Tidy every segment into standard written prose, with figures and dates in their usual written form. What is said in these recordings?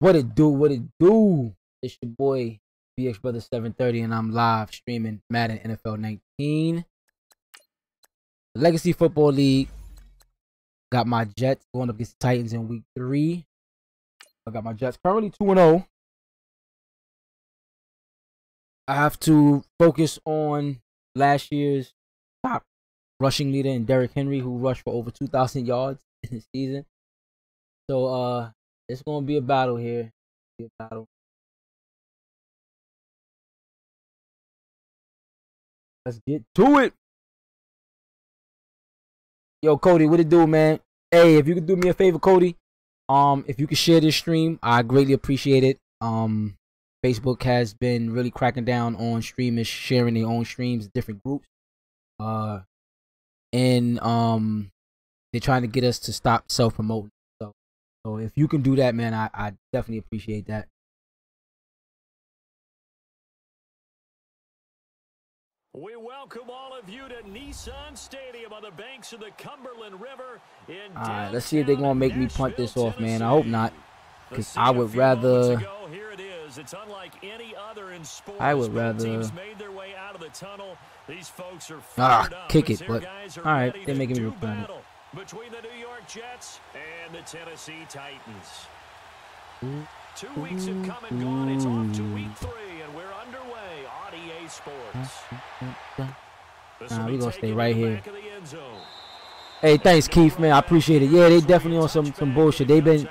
What it do? What it do? It's your boy BX Brother 730, and I'm live streaming Madden NFL 19, Legacy Football League. Got my Jets going up against the Titans in week 3. I got my Jets currently 2-0. I have to focus on last year's top rushing leader in Derrick Henry, who rushed for over 2,000 yards in the season. So it's gonna be a battle here. Let's get to it. Yo, Cody, what it do, man? Hey, if you could do me a favor, Cody, if you could share this stream, I greatly appreciate it. Facebook has been really cracking down on streamers sharing their own streams, different groups. And they're trying to get us to stop self-promoting. So if you can do that, man, I definitely appreciate that. We welcome all of you to Nissan Stadium on the banks of the Cumberland River in Alright, let's see if they're going to make me punt this off, man. I hope not. Because I would rather... Teams made their way out of the tunnel. These folks are up, kick it, but alright, they're making me return it. Between the New York Jets and the Tennessee Titans. 2 weeks have come and gone. It's off to week 3, and we're underway on EA Sports. Nah, we're going to stay right here. Hey, thanks, Keith, man. I appreciate it. Yeah, they definitely on some bullshit. They've been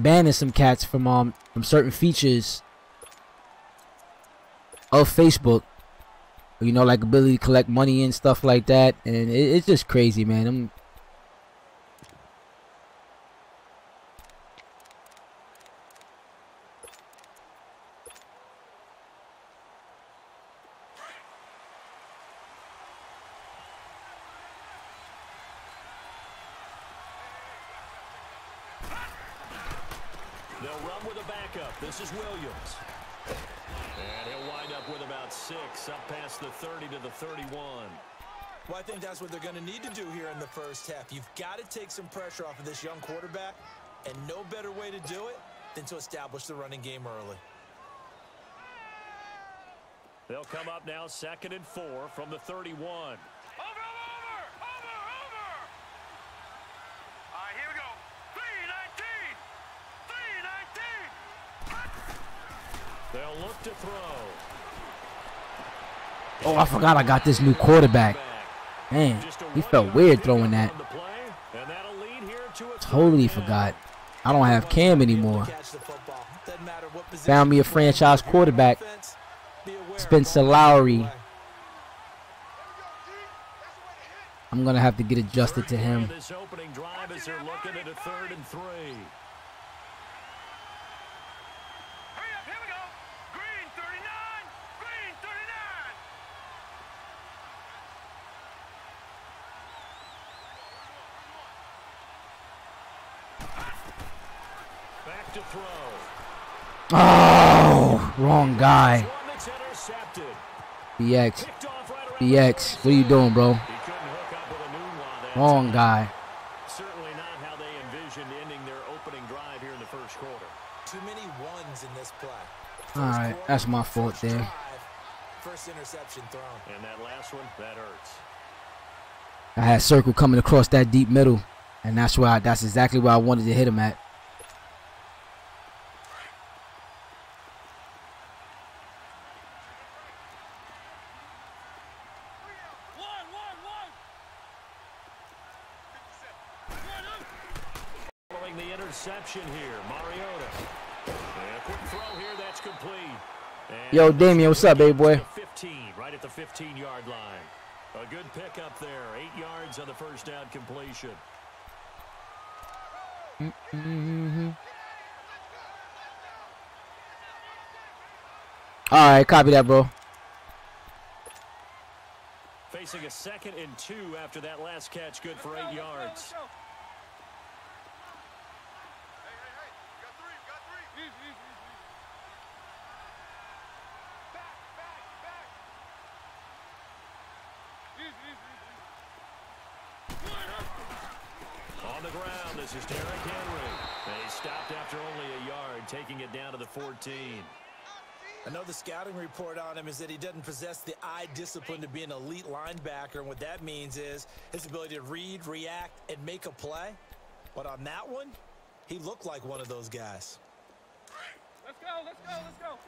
banning some cats from certain features of Facebook. You know, like ability to collect money and stuff like that, and it's just crazy, man. They'll run with a backup. This is Williams. And he'll wind up with about 6, up past the 30 to the 31. Well, I think that's what they're going to need to do here in the first half. You've got to take some pressure off of this young quarterback, and no better way to do it than to establish the running game early. They'll come up now 2nd and 4 from the 31. Over! All right, here we go. 3-19! They'll look to throw. Oh, I forgot I got this new quarterback. Man, he felt weird throwing that. Totally forgot. I don't have Cam anymore. Found me a franchise quarterback. Spencer Lowry. I'm going to have to get adjusted to him. This opening drive as they're looking at a 3rd and 3. To throw. Oh, wrong guy. BX. BX, what are you doing, bro? Wrong guy. Certainly not how they envisioned ending their opening drive here in the first quarter. Too many ones in this play. All right, that's my fault there. First interception thrown. And that last one, that hurts. I had Circle coming across that deep middle, and that's exactly where I wanted to hit him at. Interception here, Mariota. And a quick throw here, that's complete. And yo, Damien, what's up, baby boy? 15, right at the 15-yard line. A good pickup there, 8 yards on the first down completion. All right, copy that, bro. Facing a 2nd and 2 after that last catch, good for 8 yards. On the ground. This is Derrick Henry. And he stopped after only a yard, taking it down to the 14. I know the scouting report on him is that he doesn't possess the eye discipline to be an elite linebacker, and what that means is his ability to read, react, and make a play. But on that one, he looked like one of those guys. Let's go, let's go, let's go.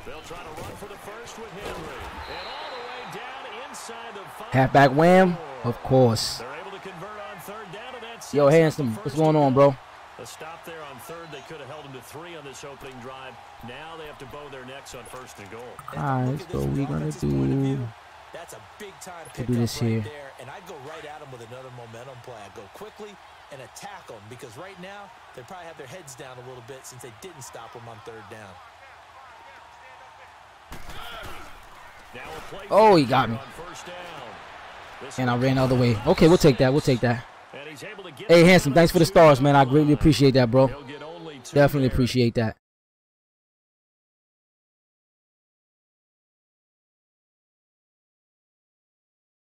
They'll try to run for the first with Henry. And all the way down inside the 5. Halfback wham, of course. They're able to convert on third down, and that's Yo, Handsome, what's going on, bro? A stop there on third. They could have held him to 3 on this opening drive. Now they have to bow their necks on first and goal. Alright, so we're gonna do. That's a big time We'll do this here. there, and I'd go right at him with another momentum play. I'd go quickly and attack them, because right now they probably have their heads down a little bit since they didn't stop them on third down. Oh, he got me. And I ran the other way. Okay, we'll take that. We'll take that. Hey, Handsome, thanks for the stars, man. I greatly appreciate that, bro. Definitely appreciate that.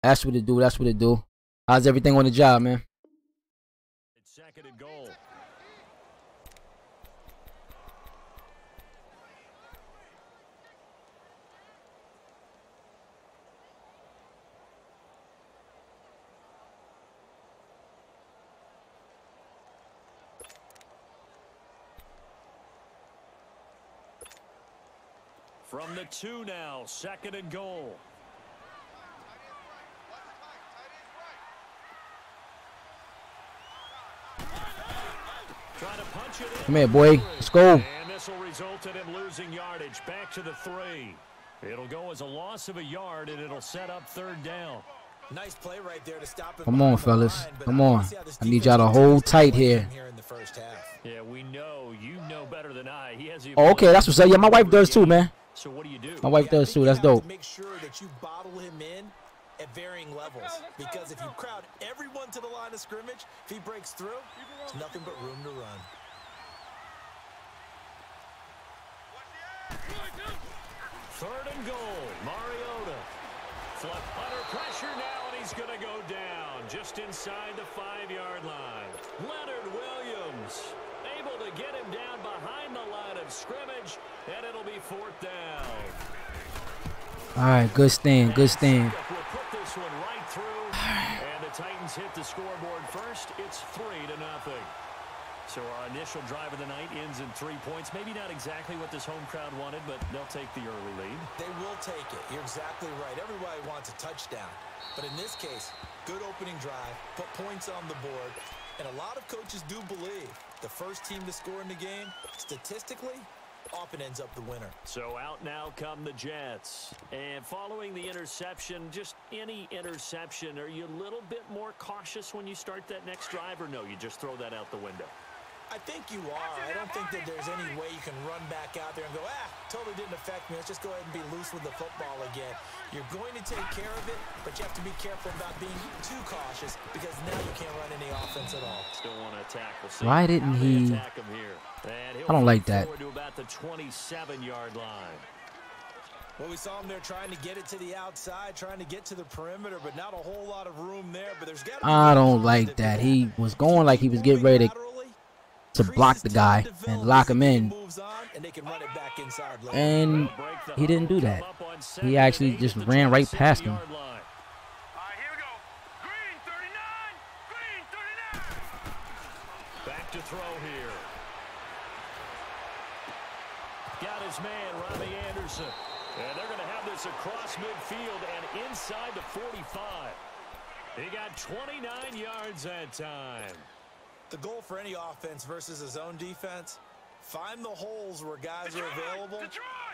That's what it do. That's what it do. How's everything on the job, man? It's second and goal. From the 2 now, second and goal. Come here, boy. Let's go. And this will result in him losing yardage. Back to the 3. It'll go as a loss of a yard, and it'll set up third down. Nice play right there to stop him. Come on, fellas. Come on. I need y'all to hold tight here. Yeah, we know. You know better than I. He has Oh, okay, that's what's up. Yeah, my wife does too, man. So what do you do? My wife does too. That's dope. Make sure that you bottle him in at varying levels, because if you crowd everyone to the line of scrimmage, if he breaks through, there's nothing but room to run. Third and goal. Mariota. Flip under pressure now, and he's going to go down just inside the 5-yard line. Leonard Williams able to get him down behind the line of scrimmage, and it'll be 4th down. All right, good stand. Good stand. We'll put this one right through, and the Titans hit the scoreboard first. It's 3-0. So our initial drive of the night ends in 3 points. Maybe not exactly what this home crowd wanted, but they'll take the early lead. They will take it. You're exactly right. Everybody wants a touchdown. But in this case, good opening drive, put points on the board, and a lot of coaches do believe the first team to score in the game, statistically, often ends up the winner. So out now come the Jets. And following the interception, just any interception, are you a little bit more cautious when you start that next drive, or no, you just throw that out the window? I think you are. I don't think that there's any way you can run back out there and go, totally didn't affect me. Let's just go ahead and be loose with the football again. You're going to take care of it, but you have to be careful about being too cautious, because now you can't run any offense at all. Still want to attack. We'll see. Why didn't he? I don't like that. To about the 27-yard line. Well, we saw him there trying to get it to the outside, trying to get to the perimeter, but not a whole lot of room there. But there's got to be I don't like that. He was going like he was getting ready to block the guy and lock him in, and he didn't do that. He actually just ran right past him. Back to throw here. Got his man, Robbie Anderson. And they're going to have this across midfield and inside the 45. He got 29 yards that time. The goal for any offense versus his own defense, find the holes where guys are available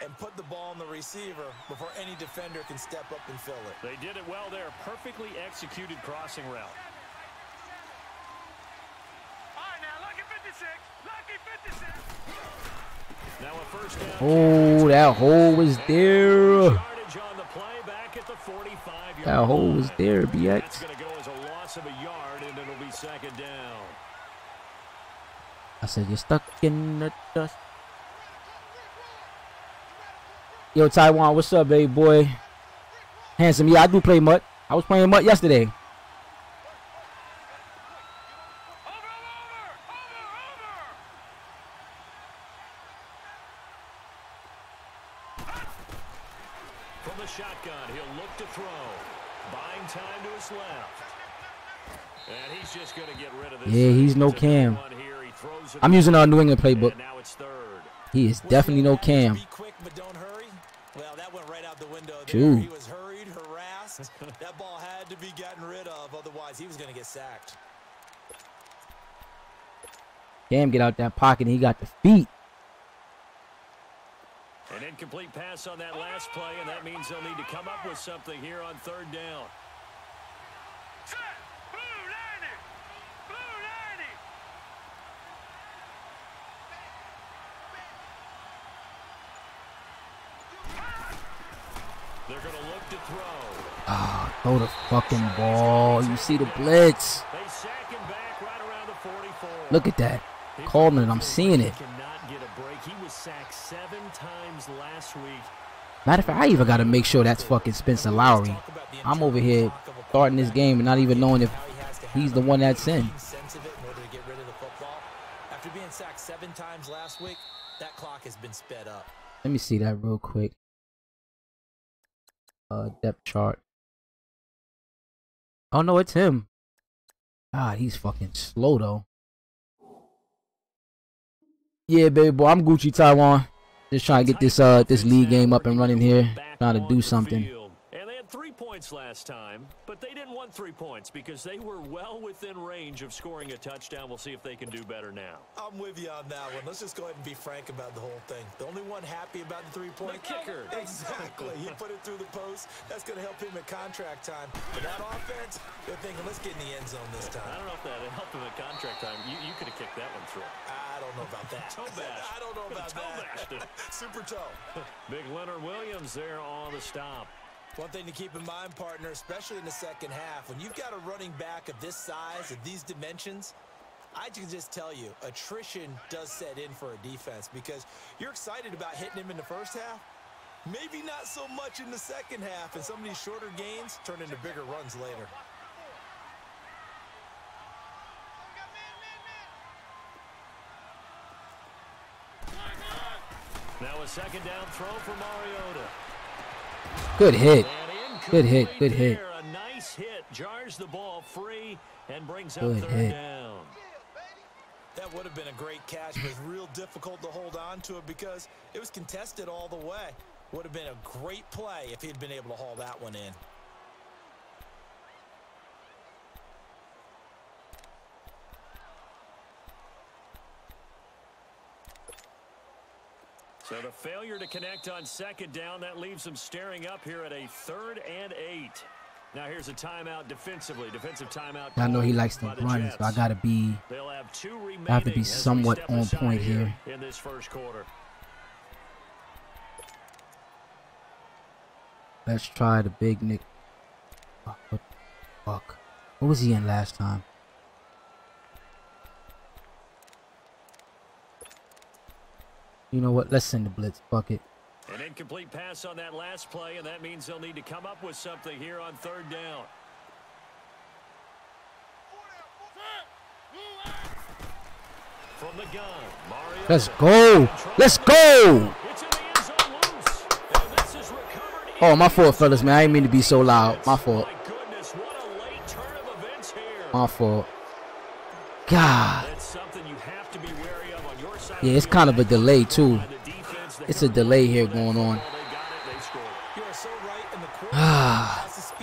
and put the ball in the receiver before any defender can step up and fill it. They did it well there. Perfectly executed crossing route. All right, now, lucky 56. Lucky 56. Now a first down. Oh, that hole was there. Yardage on the play back at the 45-yard That hole was there, BX. That's going to go as a loss of a yard, and it'll be second down. I said, you're stuck in the dust. Yo, Taiwan, what's up, baby boy? Handsome, yeah, I do play MUT. I was playing MUT yesterday. From the shotgun, he'll look to throw. Buying time to his left. And he's just going to get rid of this. Yeah, he's no Cam. I'm using our New England playbook. Now it's third. He is definitely no Cam. Be quick, but don't hurry. Well, that went right out the window there. True. He was hurried, harassed. That ball had to be gotten rid of, otherwise he was going to get sacked. Cam get out that pocket and he got the feet. An incomplete pass on that last play, and that means they'll need to come up with something here on third down. Set. Blue 90. Blue 90. They're going to look to throw. Ah, throw the fucking ball. You see the blitz. They sack him back right around the 44. Look at that. Calling it. I'm seeing it. Cannot get a break. He was sacked 7 times last week. Matter of fact, I even got to make sure that's fucking Spencer Lowry. I'm over here starting this game and not even knowing if he's the one that's in. After being sacked 7 times last week, that clock has been sped up. Let me see that real quick. Depth chart. Oh no, it's him. God, he's fucking slow though. Yeah, baby boy, I'm Gucci Taiwan. Just trying to get this league game up and running here. Trying to do something. And they had 3 points last time, but they didn't want 3 points because they were well within range of scoring a touchdown. We'll see if they can do better now. I'm with you on that one. Let's just go ahead and be frank about the whole thing. The only one happy about the 3-point kicker. Exactly. He put it through the post. That's going to help him at contract time. But that offense, they're thinking, let's get in the end zone this time. I don't know if that helped him at contract time. You could have kicked that one through. I don't know about that. Toe bash. I don't know about that. Super toe. Big Leonard Williams there on the stop. One thing to keep in mind, partner, especially in the second half, when you've got a running back of this size, of these dimensions, I can just tell you, attrition does set in for a defense because you're excited about hitting him in the first half. Maybe not so much in the second half, and some of these shorter gains turn into bigger runs later. Now a second down throw for Mariota. Good hit. Good hit. Good hit. A nice hit. Jars the ball free and brings up Good third hit. down. That would have been a great catch, but it's real difficult to hold on to it because it was contested all the way. Would have been a great play if he'd been able to haul that one in. So the failure to connect on second down, that leaves them staring up here at a 3rd and 8. Now here's a timeout defensively. Defensive timeout. I know he likes to run, so I gotta be. They'll have 2 remaining. I have to be somewhat on point here. In this first quarter. Let's try the big Nick. Oh, what the fuck? What was he in last time? You know what? Let's send the blitz. Fuck it. An incomplete pass on that last play, and that means they'll need to come up with something here on third down. From the gun, Mario. Let's go. Let's go. It's in the end zone loose. And this is recovered. Oh, my fault, fellas, man. I didn't mean to be so loud. My fault. My goodness, what a late turn of events here. My fault. God. That's something you have to be wary of on your side. Yeah, it's kind of a delay, too. It's a delay here going on.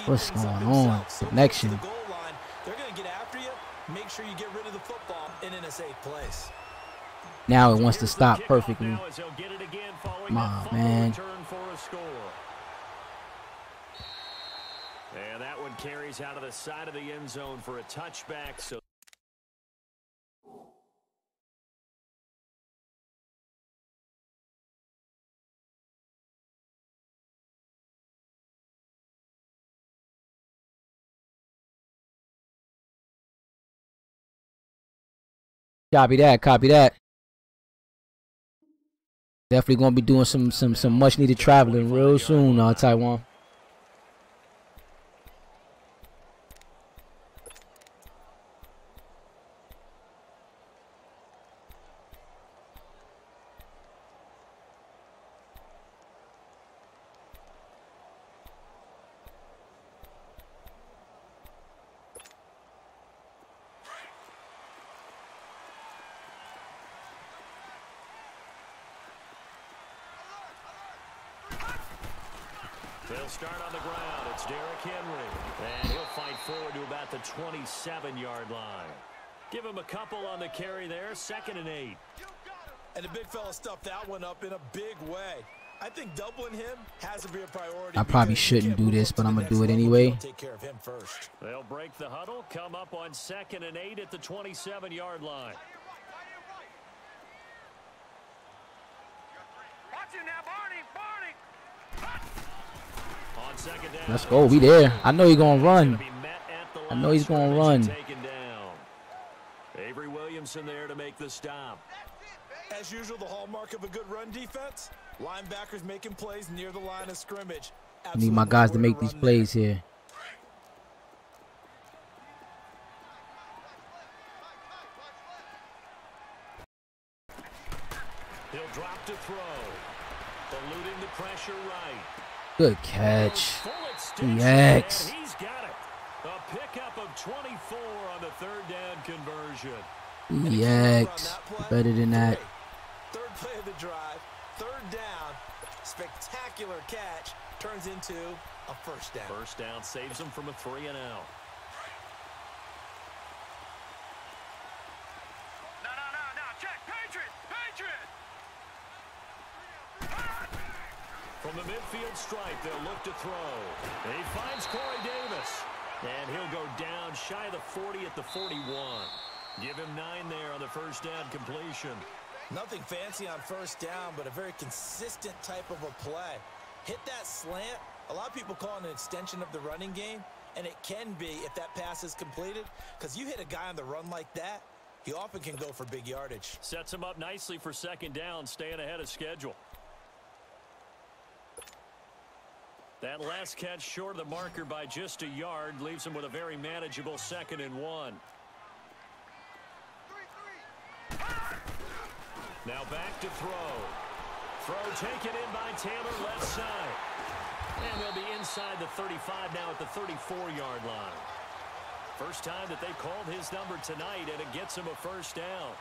What's going on? Connection. They're going to get after you. Make sure you get rid of the football and in a safe place. Now it wants to stop perfectly. Come on, man. And that one carries out of the side of the end zone for a touchback. So Copy that. Copy that. Definitely gonna be doing some much needed traveling real soon, Taiwan. They'll start on the ground. It's Derrick Henry. And he'll fight forward to about the 27-yard line. Give him a couple on the carry there. 2nd and 8. And the big fella stuffed that one up in a big way. I think doubling him has to be a priority. I probably shouldn't do this, but I'm going to do it anyway. Take care of him first. They'll break the huddle, come up on 2nd and 8 at the 27-yard line. Watch him now, Barney. On 2nd down. Let's go. We there. I know he's going to run. I know he's going to run. Avery Williamson there to make the stop. As usual, the hallmark of a good run defense, linebackers making plays near the line of scrimmage. I need my guys to make these plays here. He'll drop to throw. Eluding the pressure right. Good catch. Yes. He's got it. A pickup of 24 on the 3rd down conversion. Yes. Better than that. 3rd play of the drive. 3rd down. Spectacular catch. Turns into a 1st down. 1st down saves him from a 3-and-out. No. Check. Patriot. From the midfield stripe, they'll look to throw. And he finds Corey Davis. And he'll go down shy of the 40 at the 41. Give him 9 there on the 1st down completion. Nothing fancy on 1st down, but a very consistent type of a play. Hit that slant. A lot of people call it an extension of the running game, and it can be if that pass is completed, because you hit a guy on the run like that, he often can go for big yardage. Sets him up nicely for 2nd down, staying ahead of schedule. That last catch short of the marker by just a yard leaves him with a very manageable 2nd and 1. Now back to throw. Throw taken in by Taylor, left side. And they'll be inside the 35 now at the 34-yard line. First time that they called his number tonight, and it gets him a 1st down.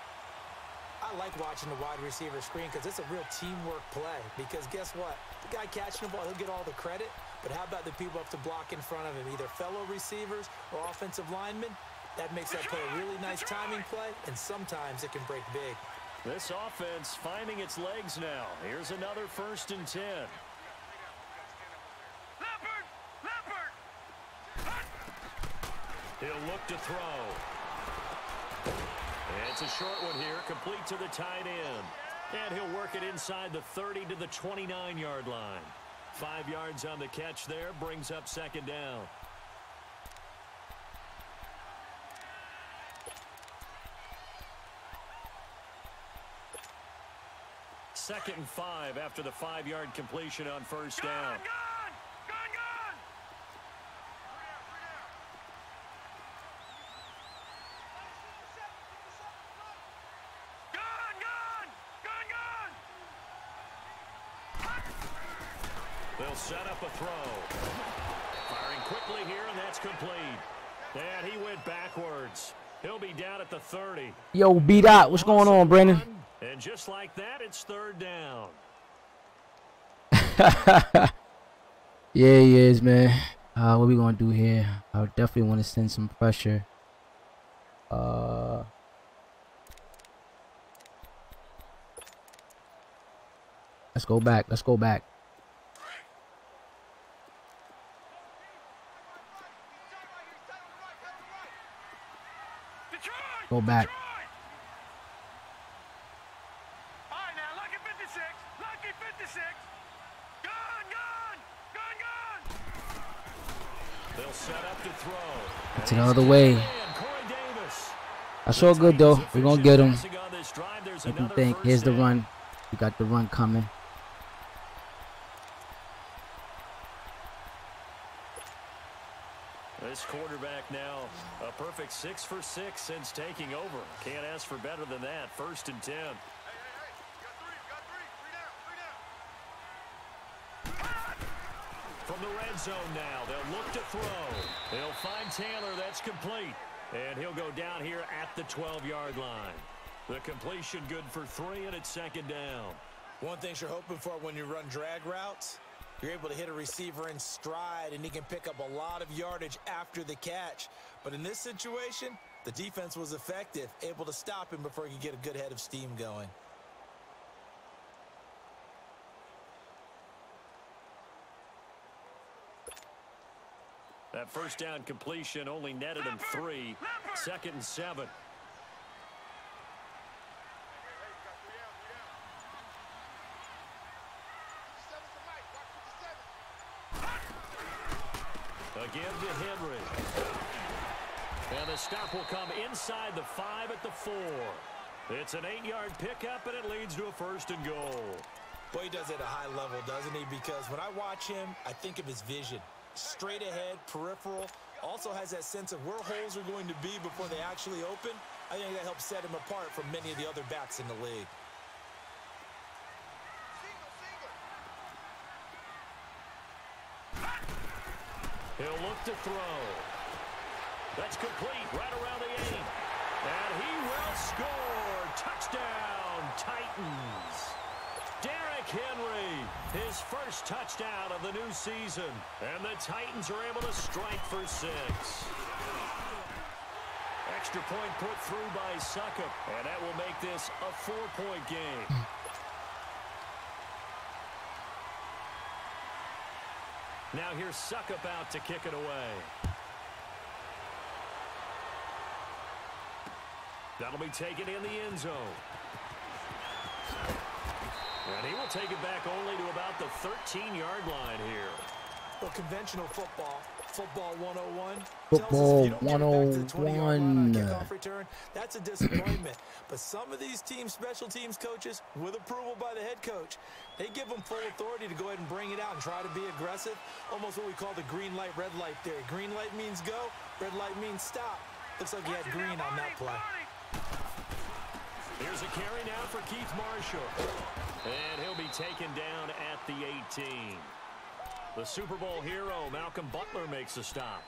I like watching the wide receiver screen because it's a real teamwork play. Because guess what? The guy catching the ball, he'll get all the credit. But how about the people up to block in front of him, either fellow receivers or offensive linemen? That makes that play a really nice timing play, and sometimes it can break big. This offense finding its legs now. Here's another 1st and 10. Leopard. He'll look to throw. And it's a short one here, complete to the tight end. And he'll work it inside the 30 to the 29-yard line. 5 yards on the catch there, brings up 2nd down. Second and 5 after the 5-yard completion on 1st down. Gone. They'll set up a throw. Firing quickly here, and that's complete. And he went backwards. He'll be down at the 30. Yo, B-Dot, what's going on, Brandon? And just like that, it's 3rd down. Yeah, he is, man. What we gonna do here? I would definitely want to send some pressure. Let's go back. Go back. All right, now, lucky 56. Gone. They'll set up to throw. To the other way. That's all good, though. We're going to get him. Let them think. Here's the run. We got the run coming. This quarterback now a perfect 6 for 6 since taking over. Can't ask for better than that. 1st and 10. From the red zone now, they'll look to throw. They'll find Taylor. That's complete. And he'll go down here at the 12-yard line. The completion good for 3, and it's 2nd down. One thing you're hoping for when you run drag routes, You're able to hit a receiver in stride, and he can pick up a lot of yardage after the catch. But in this situation, the defense was effective, able to stop him before he could get a good head of steam going. That first down completion only netted him 3. 2nd and 7. Again to Henry. And the stop will come inside the 5 at the 4. It's an 8-yard pickup, and it leads to a 1st and goal. Boy, he does it at a high level, doesn't he? Because when I watch him, I think of his vision. Straight ahead, peripheral, also has that sense of where holes are going to be before they actually open. I think that helps set him apart from many of the other backs in the league. He'll look to throw. That's complete right around the 8. And he will score. Touchdown, Titans. Derrick Henry, his first touchdown of the new season. And the Titans are able to strike for 6. Extra point put through by Succop. And that will make this a 4-point game. Now here's Succop out to kick it away. That'll be taken in the end zone. And he will take it back only to about the 13-yard line here. Well, conventional football, football 101. Football tells us if you don't get it back to the 20-yard line 101. on kickoff return, that's a disappointment. But some of these special teams coaches, with approval by the head coach, they give them full authority to go ahead and bring it out and try to be aggressive. Almost what we call the green light, red light theory. Green light means go, red light means stop. Looks like he had green on that play. Here's a carry now for Keith Marshall. And he'll be taken down at the 18. The Super Bowl hero, Malcolm Butler, makes a stop.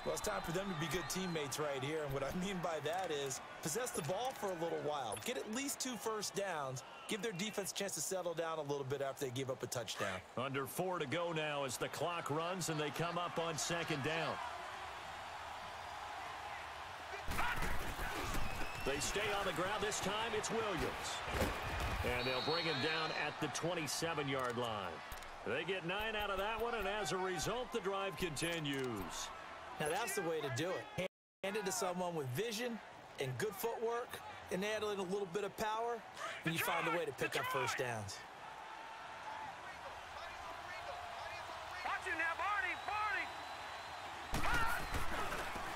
Well, it's time for them to be good teammates right here. And what I mean by that is possess the ball for a little while. Get at least 2 first downs. Give their defense a chance to settle down a little bit after they give up a touchdown. Under 4 to go now as the clock runs and they come up on 2nd down. They stay on the ground. This time it's Williams. And they'll bring him down at the 27-yard line. They get 9 out of that one, and as a result, the drive continues. Now that's the way to do it. Hand it to someone with vision and good footwork, and add in a little bit of power, and you find a way to pick up first downs. Watch it now, Barney.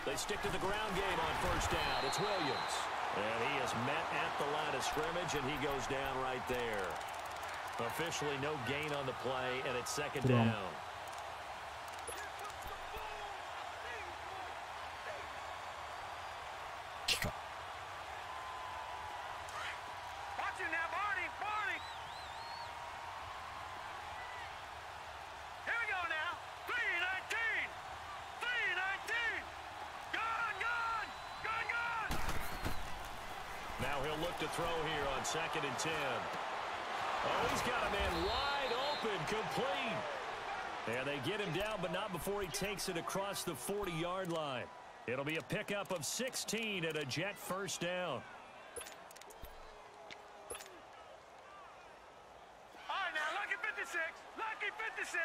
They stick to the ground game on first down. It's Williams. And he is met at the line of scrimmage, and he goes down right there. Officially no gain on the play, and it's 2nd down. Watch it now, Barney. Here we go now. 3-19. 3-19. Gone. Now he'll look to throw here on 2nd and 10. Oh, he's got a man wide open, complete. And they get him down, but not before he takes it across the 40-yard line. It'll be a pickup of 16 and a Jet first down. All right, now, lucky 56. Lucky 56.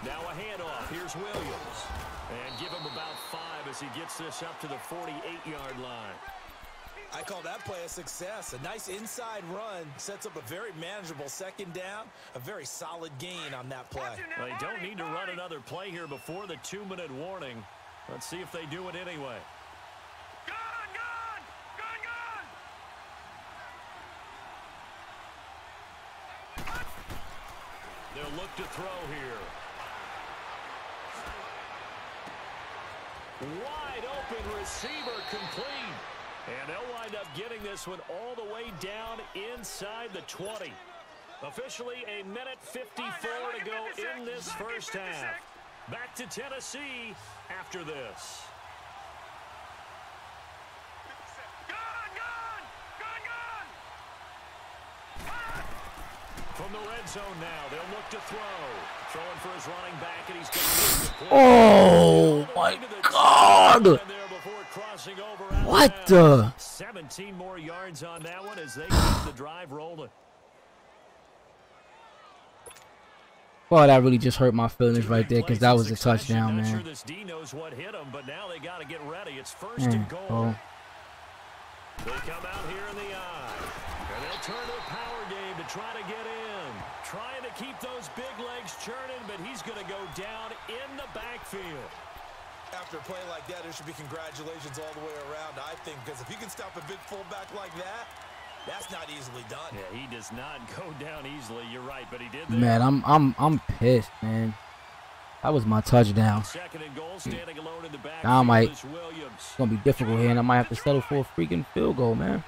Now a handoff. Here's Williams. And give him about 5 as he gets this up to the 48-yard line. I call that play a success. A nice inside run sets up a very manageable 2nd down. A very solid gain on that play. They don't need to run another play here before the 2-minute warning. Let's see if they do it anyway. Gone. They'll look to throw here. Wide open receiver complete. And they'll wind up getting this one all the way down inside the 20. Officially a minute 54 to go in this first half. Back to Tennessee after this. From the red zone now, they'll look to throw. Throwing for his running back, and he's got Oh, my God. What the? 17 more yards on that one as they keep the drive rolling. Well, that really just hurt my feelings right there because that was a touchdown, man. Sure this D knows what hit him, but now they got to get ready. It's first and goal. They come out here in the eye, and they'll turn to the power game to try to get in. Trying to keep those big legs churning, but he's going to go down in the backfield. After a play like that, there should be congratulations all the way around, I think, because if you can stop a big fullback like that, that's not easily done. Yeah, he does not go down easily. You're right, but he did that. Man, I'm pissed, man. That was my touchdown. Second and goal, standing alone in the back. It's gonna be difficult here, and I might have to settle for a freaking field goal, man.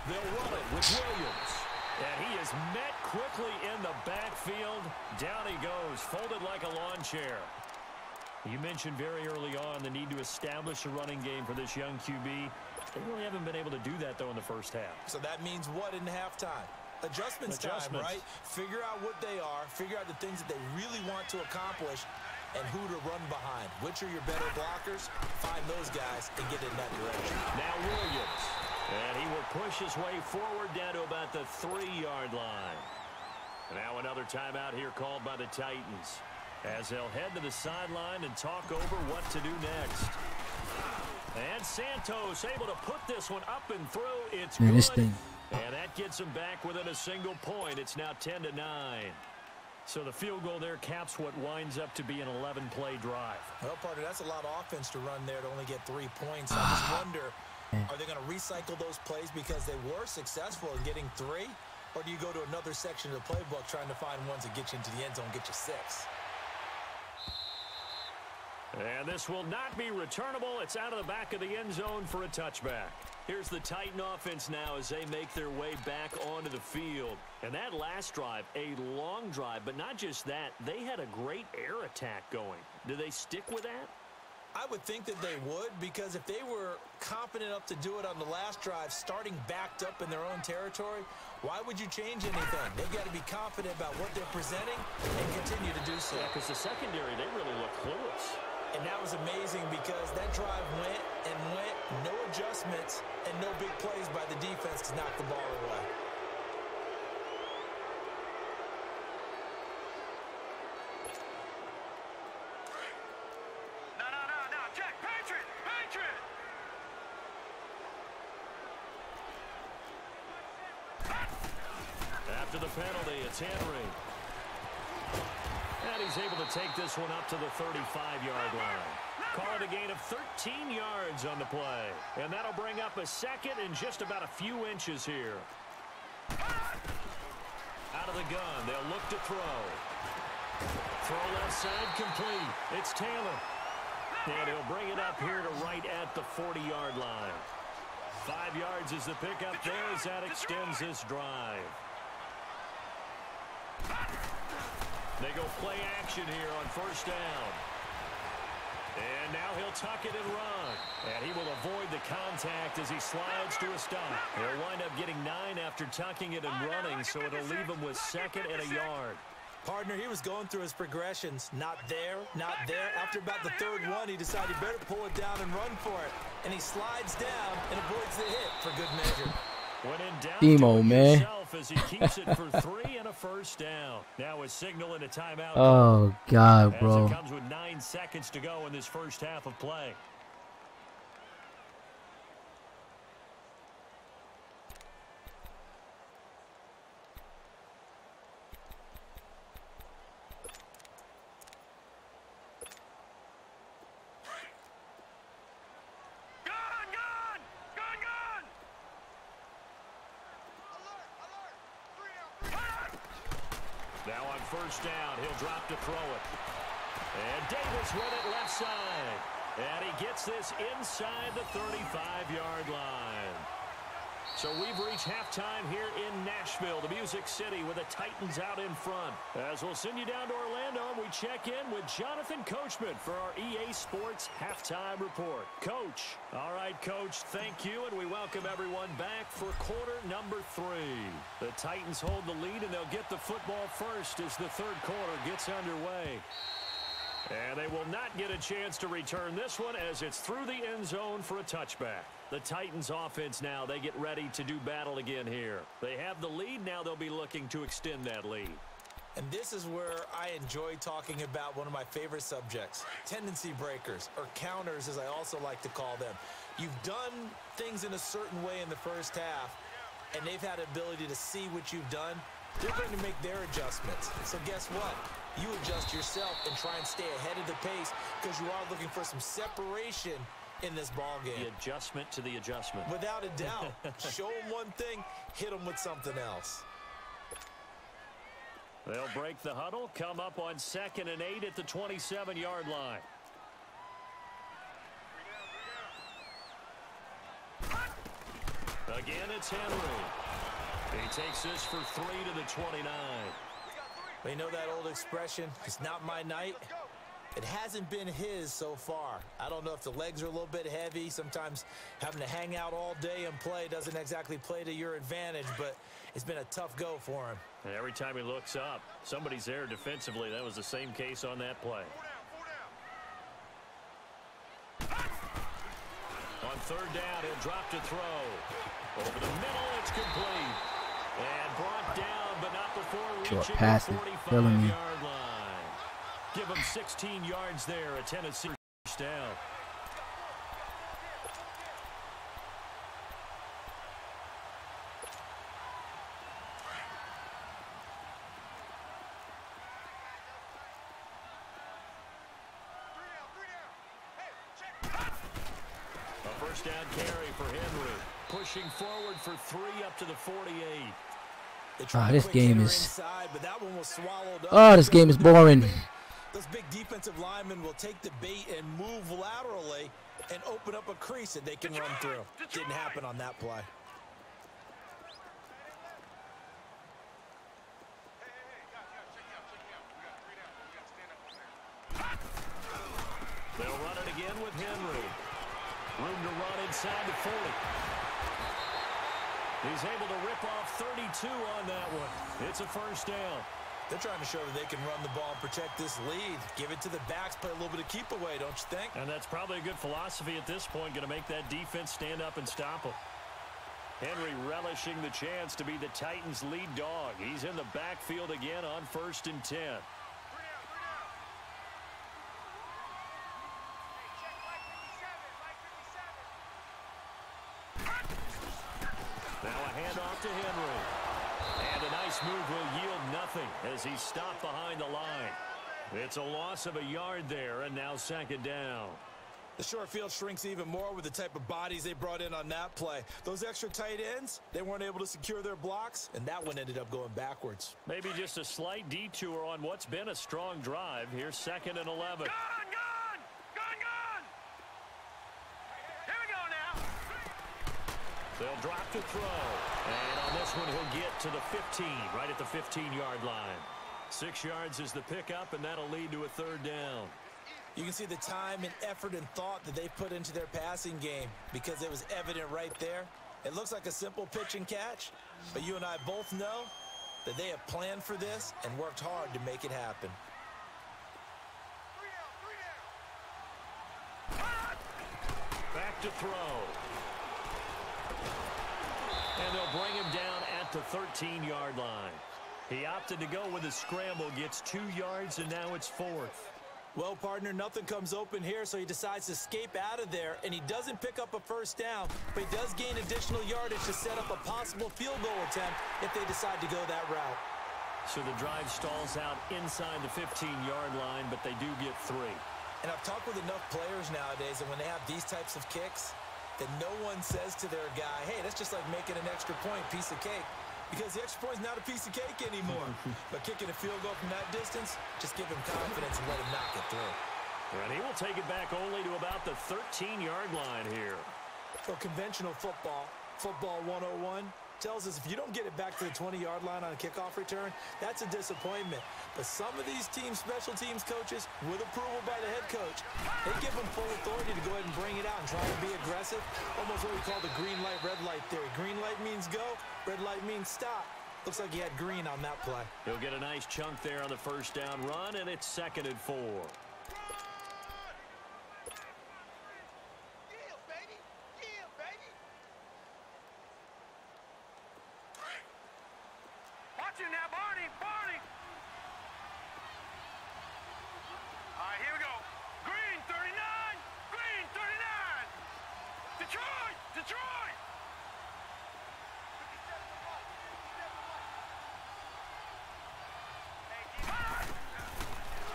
They'll run it with Williams, and he is met quickly in the backfield. Down he goes, folded like a lawn chair. You mentioned very early on the need to establish a running game for this young QB. They really haven't been able to do that, though, in the first half. So that means what in halftime? Adjustments time, right? Figure out what they are, figure out the things that they really want to accomplish, and who to run behind. Which are your better blockers? Find those guys and get in that direction. Now Williams, and he will push his way forward down to about the 3-yard line. Now another timeout here called by the Titans, as they'll head to the sideline and talk over what to do next. And Santos able to put this one up and through. It's good. This thing. And that gets him back within a single point. It's now 10-9. So the field goal there caps what winds up to be an 11-play drive. Well, partner, that's a lot of offense to run there to only get 3 points. I just wonder, are they going to recycle those plays because they were successful in getting 3? Or do you go to another section of the playbook trying to find ones that get you into the end zone, get you 6? And this will not be returnable. It's out of the back of the end zone for a touchback. Here's the Titan offense now as they make their way back onto the field. And that last drive, a long drive, but not just that. They had a great air attack going. Do they stick with that? I would think that they would, because if they were confident enough to do it on the last drive, starting backed up in their own territory, why would you change anything? They've got to be confident about what they're presenting and continue to do so. Yeah, because the secondary, they really look clueless. And that was amazing because that drive went and went, no adjustments, and no big plays by the defense to knock the ball away. No, check, Patriot! After the penalty, it's Henry. And he's able to take this one up to the 35-yard line. Call it a gain of 13 yards on the play. And that'll bring up a second and just about a few inches here. Out of the gun, they'll look to throw. Throw left side complete. It's Taylor. And he'll bring it up here to right at the 40-yard line. 5 yards is the pickup there as that extends this drive. They go play action here on first down. And now he'll tuck it and run. And he will avoid the contact as he slides to a stop. He'll wind up getting 9 after tucking it and running, so it'll leave him with 2nd and a yard. Partner, he was going through his progressions. Not there, not there. After about the 3rd one, he decided he better pull it down and run for it. And he slides down and avoids the hit for good measure. When in doubt, Demo, man. as he keeps it for 3 and a first down. Now a signal and a timeout. Oh, God, bro. As it comes with 9 seconds to go in this first half of play. Now on first down, he'll drop to throw it. And Davis with it left side. And he gets this inside the 35-yard line. So we've reached halftime here in Nashville, the Music City, with the Titans out in front. As we'll send you down to Orlando, we check in with Jonathan Coachman for our EA Sports Halftime Report. Coach. All right, Coach, thank you, and we welcome everyone back for quarter number 3. The Titans hold the lead, and they'll get the football first as the third quarter gets underway. And they will not get a chance to return this one as it's through the end zone for a touchback. The Titans offense now, they get ready to do battle again here. They have the lead. Now they'll be looking to extend that lead. And this is where I enjoy talking about one of my favorite subjects, tendency breakers, or counters as I also like to call them. You've done things in a certain way in the first half, and they've had the ability to see what you've done. They're going to make their adjustments. So guess what? You adjust yourself and try and stay ahead of the pace because you are looking for some separation in this ball game. The adjustment to the adjustment. Without a doubt. Show them one thing, hit them with something else. They'll break the huddle, come up on 2nd and 8 at the 27-yard line. Again, it's Henry. He takes this for 3 to the 29. You know that old expression, it's not my night? It hasn't been his so far. I don't know if the legs are a little bit heavy. Sometimes having to hang out all day and play doesn't exactly play to your advantage, but it's been a tough go for him. And every time he looks up, somebody's there defensively. That was the same case on that play. On 3rd down, he'll drop to throw. Over the middle, it's complete. And brought down, but not before reaching the 45-yard line. Give him 16 yards there, a Tennessee first down. A first down carry for Henry. Pushing forward for 3 up to the 48. This game is... Inside, but that one was swallowed up. Oh, this game is boring. Those big defensive linemen will take the bait and move laterally and open up a crease that they can run through. Didn't happen on that play. They'll run it again with Henry. Room to run inside the 40. He's able to rip off 32 on that one. It's a first down. They're trying to show that they can run the ball and protect this lead. Give it to the backs, play a little bit of keep away, don't you think? And that's probably a good philosophy at this point, going to make that defense stand up and stop them. Henry relishing the chance to be the Titans' lead dog. He's in the backfield again on 1st and 10. Now a handoff to Henry. And a nice move will yield nothing as he's stopped behind the line. It's a loss of a yard there, and now 2nd down. The short field shrinks even more with the type of bodies they brought in on that play. Those extra tight ends, they weren't able to secure their blocks, and that one ended up going backwards. Maybe just a slight detour on what's been a strong drive. Here's 2nd and 11. Gone! Here we go now. They'll drop to throw. And on this one, he'll get to the 15, right at the 15-yard line. 6 yards is the pickup, and that'll lead to a 3rd down. You can see the time and effort and thought that they put into their passing game because it was evident right there. It looks like a simple pitch and catch, but you and I both know that they have planned for this and worked hard to make it happen. Back to throw. And they'll bring him down at the 13-yard line. He opted to go with a scramble, gets 2 yards, and now it's 4th. Well, partner, nothing comes open here, so he decides to escape out of there, and he doesn't pick up a first down, but he does gain additional yardage to set up a possible field goal attempt if they decide to go that route. So the drive stalls out inside the 15-yard line, but they do get 3. And I've talked with enough players nowadays, and when they have these types of kicks, that no one says to their guy, hey, that's just like making an extra point, piece of cake. Because the extra point is not a piece of cake anymore. But kicking a field goal from that distance, just give him confidence and let him knock it through. And he will take it back only to about the 13-yard line here. For conventional football, Football 101 tells us if you don't get it back to the 20-yard line on a kickoff return, that's a disappointment. But some of these special teams coaches, with approval by the head coach, they give them full authority to go ahead and bring it out and try to be aggressive. Almost what we call the green light, red light theory. Green light means go, red light means stop. Looks like he had green on that play. He'll get a nice chunk there on the first down run, and it's 2nd and 4. Now, Barney. All right, here we go. Green 39. Green 39. Detroit.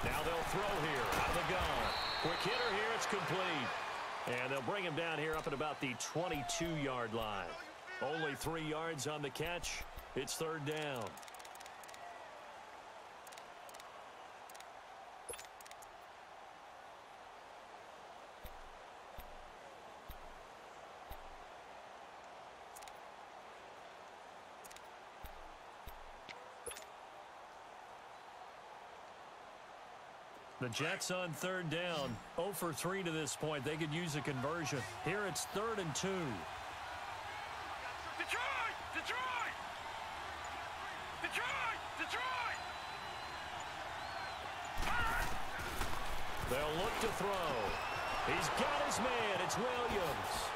Now they'll throw here out of the gun. Quick hitter here. It's complete. And they'll bring him down here up at about the 22-yard line. Only 3 yards on the catch. It's 3rd down. The Jets on 3rd down. 0 for 3 to this point. They could use a conversion. Here it's 3rd and 2. Detroit. They'll look to throw. He's got his man. It's Williams.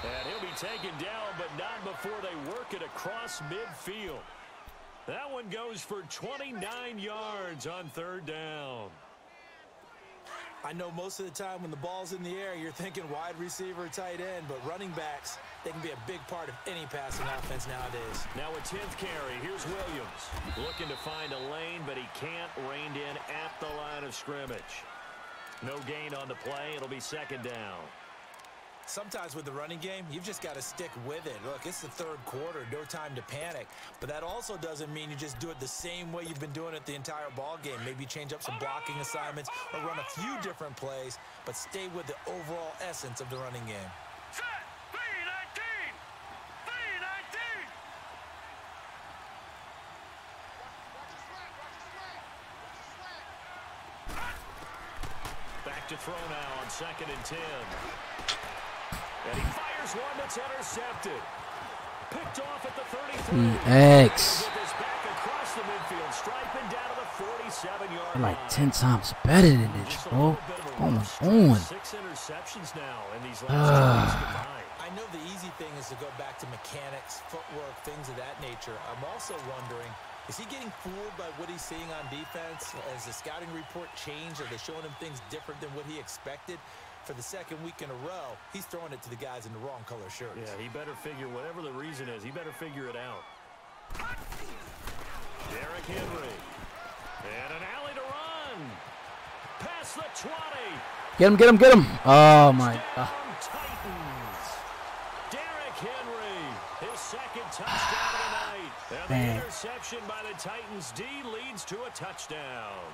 And he'll be taken down, but not before they work it across midfield. That one goes for 29 yards on 3rd down. I know most of the time when the ball's in the air, you're thinking wide receiver, tight end, but running backs, they can be a big part of any passing offense nowadays. Now a 10th carry. Here's Williams. Looking to find a lane, but he can't. Reined in at the line of scrimmage. No gain on the play. It'll be 2nd down. Sometimes with the running game, you've just got to stick with it. Look, it's the 3rd quarter, no time to panic. But that also doesn't mean you just do it the same way you've been doing it the entire ball game. Maybe change up some blocking assignments or run a few different plays, but stay with the overall essence of the running game. Set. 319. 319. Back to throw now on 2nd and 10. And he fires one that's intercepted. Picked off at the 33. X. With his back across the midfield, striping down to the 47-yard line. Like 10 times better than this, bro. What's going on? 6 interceptions now in these last 2 weeks combined. I know the easy thing is to go back to mechanics, footwork, things of that nature. I'm also wondering, is he getting fooled by what he's seeing on defense? Has the scouting report changed? Are they showing him things different than what he expected? For the 2nd week in a row, he's throwing it to the guys in the wrong color shirts. Yeah, he better figure, whatever the reason is, he better figure it out. Derrick Henry. And an alley to run. Past the 20. Get him. Oh, my God. Titans. Derrick Henry, his 2nd touchdown of the night. And the interception by the Titans D leads to a touchdown.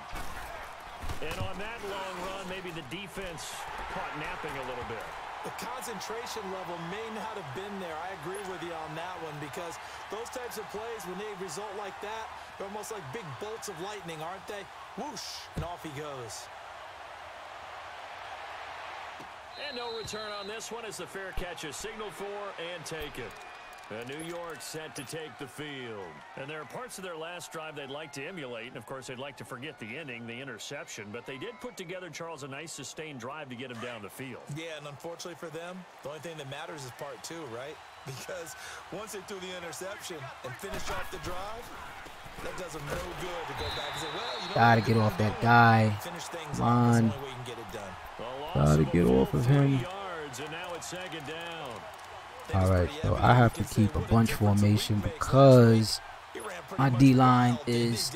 And on that long run, maybe the defense caught napping a little bit. The concentration level may not have been there. I agree with you on that one because those types of plays, when they result like that, they're almost like big bolts of lightning, aren't they? Whoosh, and off he goes. And no return on this one as the fair catch is signaled for and taken. New York set to take the field. And there are parts of their last drive they'd like to emulate. And, of course, they'd like to forget the ending, the interception. But they did put together, Charles, a nice sustained drive to get him down the field. Yeah, and unfortunately for them, the only thing that matters is part 2, right? Because once they threw the interception and finished off the drive, that does them no good to go back and say, well, you know, Gotta get off that guy. Finish things Come off. That's on. the only way you can get it done. Gotta get off of him. Yards, and now it's 2nd down. Alright, so I have to keep a bunch formation because my D-line is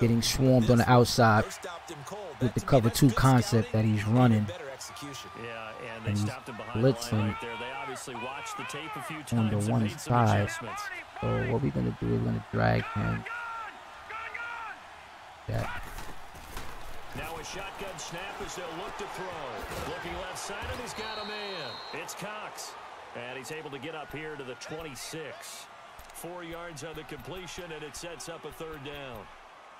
getting swarmed on the outside with the cover 2 concept that he's running. Yeah, and And they he's stopped him behind the line blitzing right there. They obviously watched the tape a few times on the and one made some side. adjustments. So what we're going to do is we're going to drag him. That. Now a a shotgun snap as they'll look to throw. Looking left side, and he's got a man. It's Cox. And he's able to get up here to the 26. 4 yards on the completion, and it sets up a third down.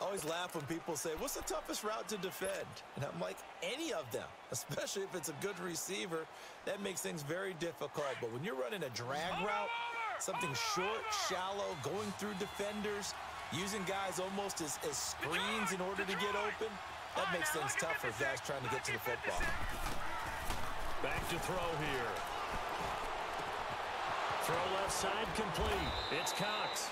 I always laugh when people say, what's the toughest route to defend? And I'm like, any of them, especially if it's a good receiver. That makes things very difficult. But when you're running a drag route, something short, shallow, going through defenders, using guys almost as screens in order to get open, that makes things tough for guys trying to get to the football. Back to throw here. Throw left side complete. It's Cox.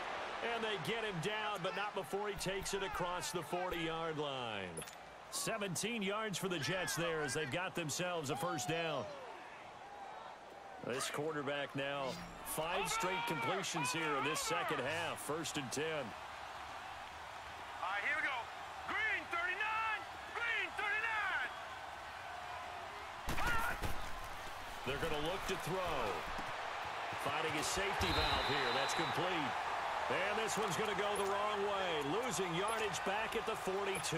And they get him down, but not before he takes it across the 40-yard line. 17 yards for the Jets there as they've got themselves a first down. This quarterback now 5 straight completions here in this second half. 1st and 10. All right, here we go. Green 39. Green 39. They're going to look to throw. Finding his safety valve here. That's complete. And this one's going to go the wrong way. Losing yardage back at the 42.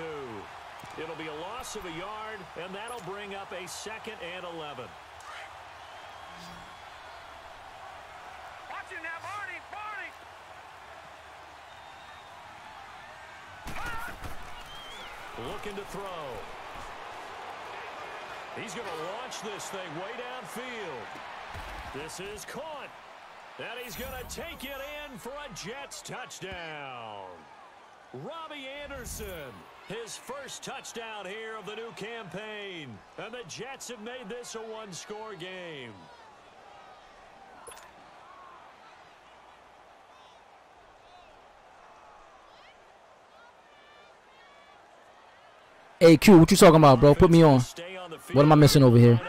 It'll be a loss of a yard, and that'll bring up a 2nd and 11. Watch it now, Barney. Barney. Looking to throw. He's going to launch this thing way downfield. This is caught. And he's going to take it in for a Jets touchdown. Robbie Anderson, his first touchdown here of the new campaign. And the Jets have made this a one-score game. Hey, Q, what you talking about, bro? Put me on. What am I missing over here?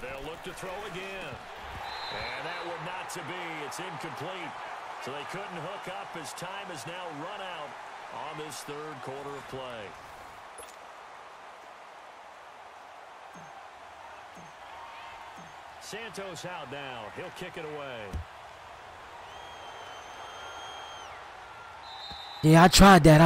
They'll look to throw again. And that would not to be. It's incomplete. So they couldn't hook up as time has now run out on this 3rd quarter of play. Santos out now. He'll kick it away. Yeah, I tried that.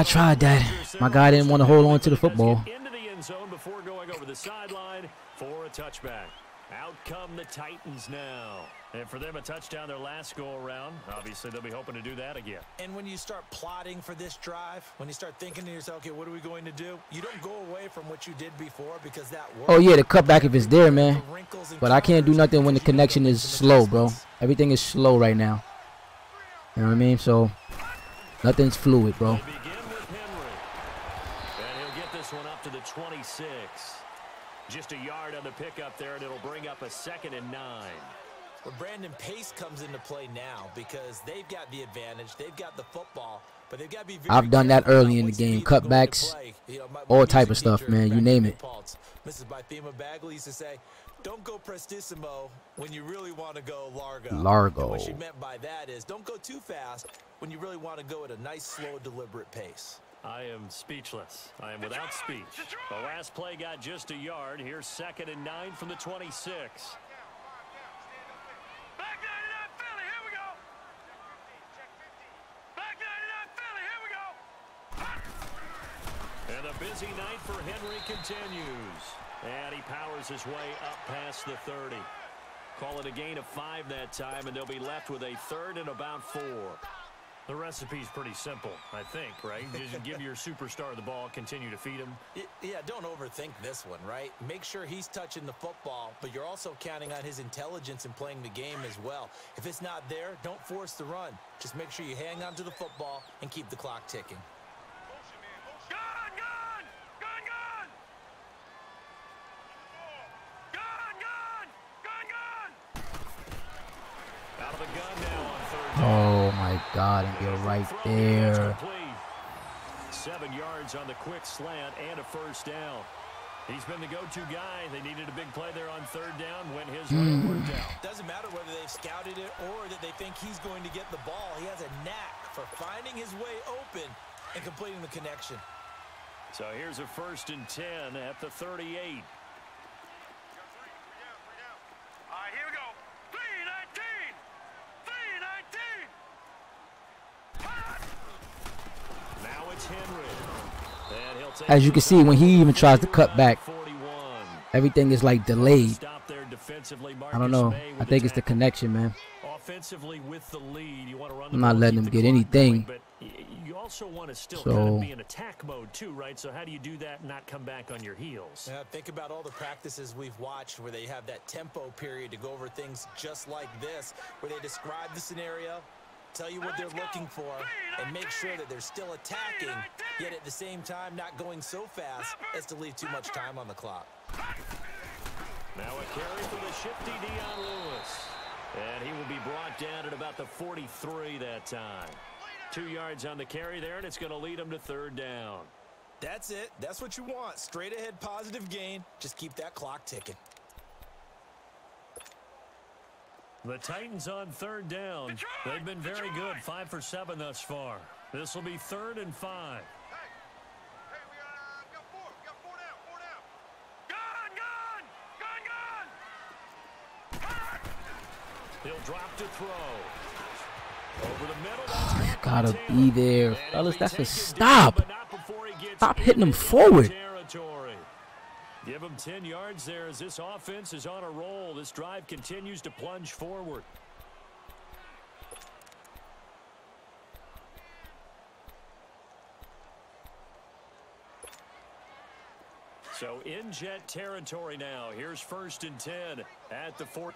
My guy didn't want to hold on to the football. Into the end zone before going over the sideline for a touchback. Out come the Titans now. And for them, a touchdown their last go-around. Obviously, they'll be hoping to do that again. And when you start plotting for this drive, when you start thinking to yourself, okay, what are we going to do? You don't go away from what you did before because that worked. Oh, yeah, the cutback if it's there, man. But I can't do nothing when the connection is slow, bro. Everything is slow right now. You know what I mean? So, nothing's fluid, bro. They begin with Henry. And he'll get this one up to the 26. Just a yard on the pickup there, and it'll bring up a 2nd and 9. Well, Brandon, pace comes into play now because they've got the advantage. They've got the football, but they've got to be very I've done that early in the game. Cutbacks, all type of stuff, man. You name it. Mrs. Bythema Bagley used to say, don't go prestissimo when you really want to go largo. Largo. And what she meant by that is don't go too fast when you really want to go at a nice, slow, deliberate pace. I am speechless. I am without speech. The last play got just a yard. Here's 2nd and 9 from the 26. Back 99 Philly, here we go. Back 99 Philly, here we go. And a busy night for Henry continues. And he powers his way up past the 30. Call it a gain of 5 that time, and they'll be left with a 3rd and about 4. The recipe's pretty simple, I think, right? Just give your superstar the ball, continue to feed him. Yeah, don't overthink this one, right? Make sure he's touching the football, but you're also counting on his intelligence in playing the game as well. If it's not there, don't force the run. Just make sure you hang on to the football and keep the clock ticking. Gun! Out of the gun now on 3rd down. Oh, my God. And you're right there. 7 yards on the quick slant and a first down. He's been the go-to guy. They needed a big play there on 3rd down when his run worked out. Doesn't matter whether they've scouted it or that they think he's going to get the ball. He has a knack for finding his way open and completing the connection. So here's a 1st and 10 at the 38. as you can see, when he even tries to cut back, everything is like delayed. I don't know. I think it's the connection, man. Offensively with the lead, you want to run I'm not letting him get anything. But you also want to still kind of be in attack mode too, right? So how do you do that and not come back on your heels? Think about all the practices we've watched where they have that tempo period to go over things just like this, where they describe the scenario, tell you what they're looking for, and make sure that they're still attacking, yet at the same time not going so fast as to leave too much time on the clock. Now a carry for the shifty Dion Lewis. And he will be brought down at about the 43 that time. 2 yards on the carry there, and it's going to lead him to third down. That's it. That's what you want. Straight ahead positive gain. Just keep that clock ticking. The Titans on third down. They've been very good, 5 for 7 thus far. This will be 3rd and 5. He'll drop to throw. Over the middle. You gotta be there, fellas. That's a stop. Stop hitting him forward. Give him 10 yards there as this offense is on a roll. This drive continues to plunge forward. So in jet territory now. Here's 1st and 10 at the 4.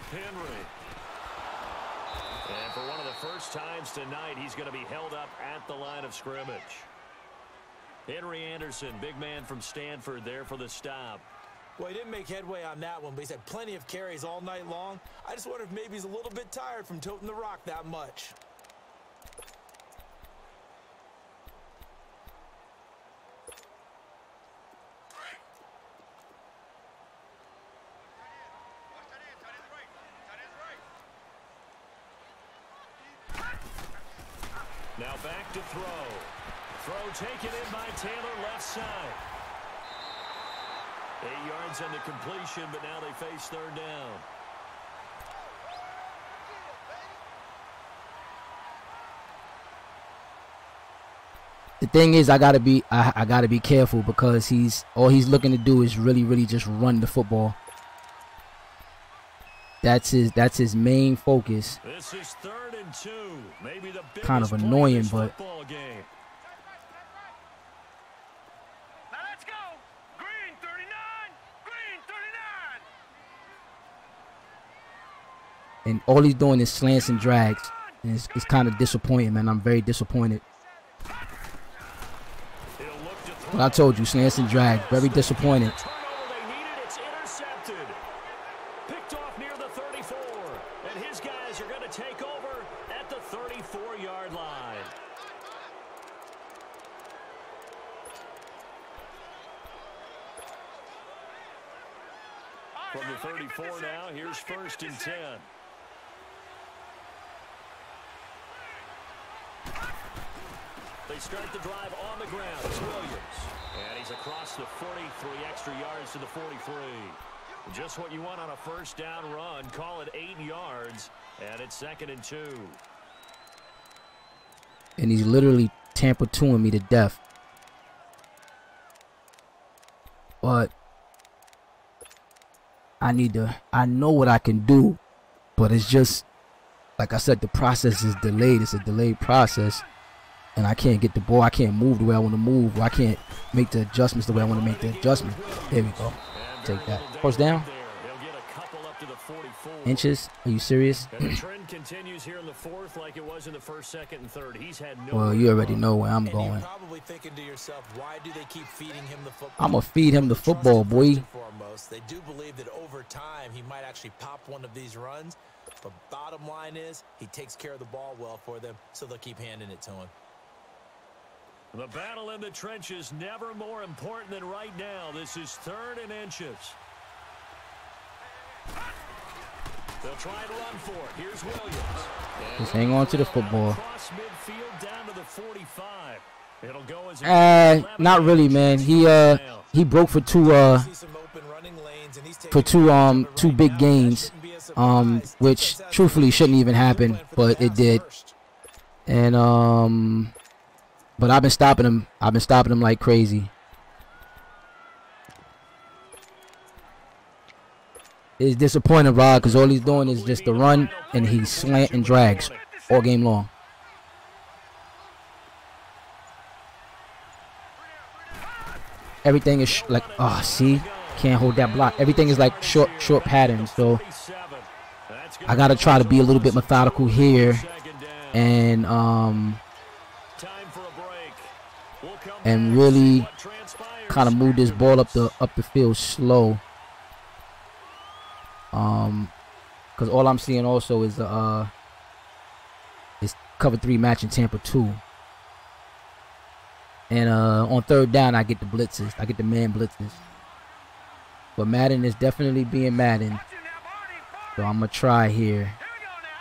Henry. And for one of the first times tonight, he's going to be held up at the line of scrimmage. Henry Anderson, big man from Stanford, there for the stop. Well, he didn't make headway on that one, but he's had plenty of carries all night long. I just wonder if maybe he's a little bit tired from toting the rock that much. Now back to throw. Throw taken in by Taylor, left side. 8 yards on the completion, but now they face third down. The thing is, I gotta be careful because all he's looking to do is really just run the football. That's his main focus. This is 3rd and 2. Maybe the kind of annoying, but game. Now let's go. Green 39. Green 39. and all he's doing is slants and drags. And it's kind of disappointing, man. I'm very disappointed. But I told you, slants and drag, very disappointed. From the 34 now, here's 1st and 10. They start the drive on the ground. It's Williams. And he's across the 43 extra yards to the 43. Just what you want on a first down run. Call it 8 yards. And it's 2nd and 2. And he's literally tamper-twoing me to death. But I know what I can do, but it's just, like I said, the process is delayed. It's a delayed process, and I can't get the ball. I can't move the way I want to move, or I can't make the adjustments the way I want to make the adjustment. There we go. Take that. First down. Inches? Are you serious? And the trend continues here in the 4th like it was in the 1st, 2nd, and 3rd. He's had no. Well, you already know where I'm going. You're probably thinking to yourself, why do they keep feeding him the football? I'm gonna feed him the football, boy. Foremost, they do believe that over time he might actually pop one of these runs. But bottom line is, he takes care of the ball well for them, so they'll keep handing it to him. The battle in the trenches never more important than right now. This is 3rd and inches. They'll try to run for it. Here's Williams. Just hang on to the football. Across midfield down to the 45. It'll go as not really, man. He broke for two big gains. which truthfully shouldn't even happen, but it did. And but I've been stopping him. I've been stopping him like crazy. It's disappointing, Rod, because all he's doing is just the run, and he slant and drags all game long. Everything is like, oh, see, can't hold that block. Everything is like short patterns. So I gotta try to be a little bit methodical here, and really kind of move this ball up the field slow. Because all I'm seeing also is cover 3 matching Tampa 2. And on third down, I get the blitzes. I get the man blitzes. But Madden is definitely being Madden. So I'm going to try here.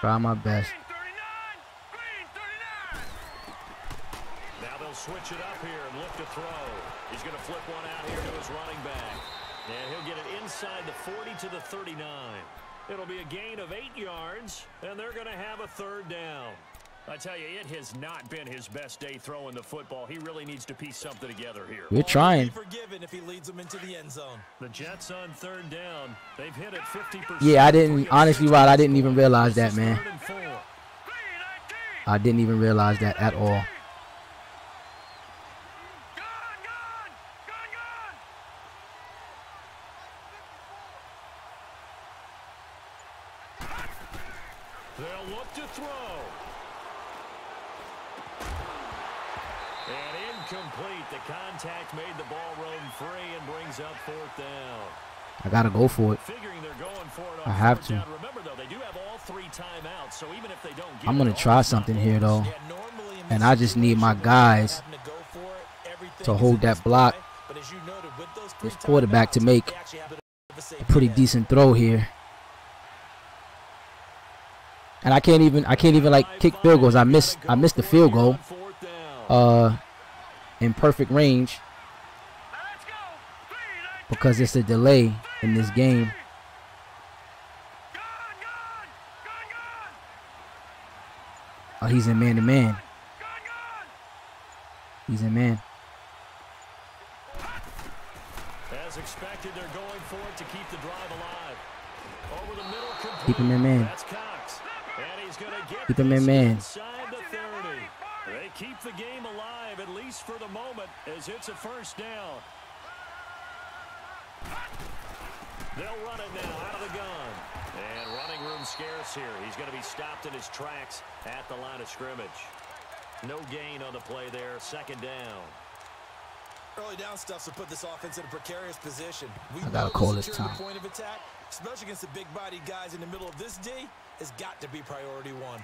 Try my best. Now they'll switch it up here and look to throw. He's going to flip one out here to his running back. And he'll get it inside the 40 to the 39. It'll be a gain of 8 yards, and they're going to have a third down. I tell you, it has not been his best day throwing the football. He really needs to piece something together here. We're trying. If he leads them into the end zone. The Jets on third down. They've hit it 50%. Yeah, I didn't, honestly, Rod, I didn't even realize that, man. I didn't even realize that at all. They'll look to throw. And incomplete. The contact made the ball roam free and brings up fourth down. I gotta go for it. Figuring they're going for it on I have fourth to. down. Remember, though, they do have all 3 timeouts, so even if they don't get I'm gonna it, try something here though, and I just need my guys to hold that block. This quarterback to make a pretty decent throw here. And I can't even like kick field goals. I missed the field goal in perfect range because it's a delay in this game. Oh, he's in man-to-man. He's in man. As expected, they're going for it to keep the drive alive. Over the middle, complete. Keep him in man. That's Cox. And he's going to get Keep him in man. inside the 30. They keep the game alive, at least for the moment, as it's a first down. They'll run it now out of the gun. And running room scarce here. He's going to be stopped in his tracks at the line of scrimmage. No gain on the play there. Second down. Early down stuff to put this offense in a precarious position. I gotta call this time. The point of attack, especially against the big-bodied guys in the middle of this D, has got to be priority 1.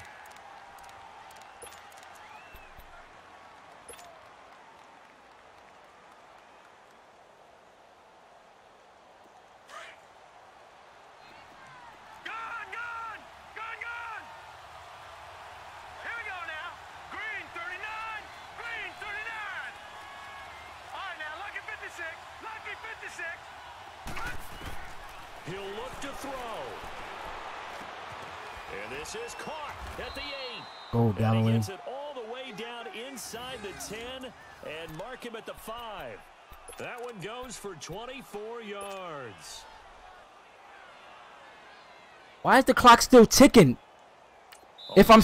He'll look to throw. And this is caught at the 8. Go, Galloway. And he gets it all the way down inside the 10 and mark him at the 5. That one goes for 24 yards. Why is the clock still ticking? If I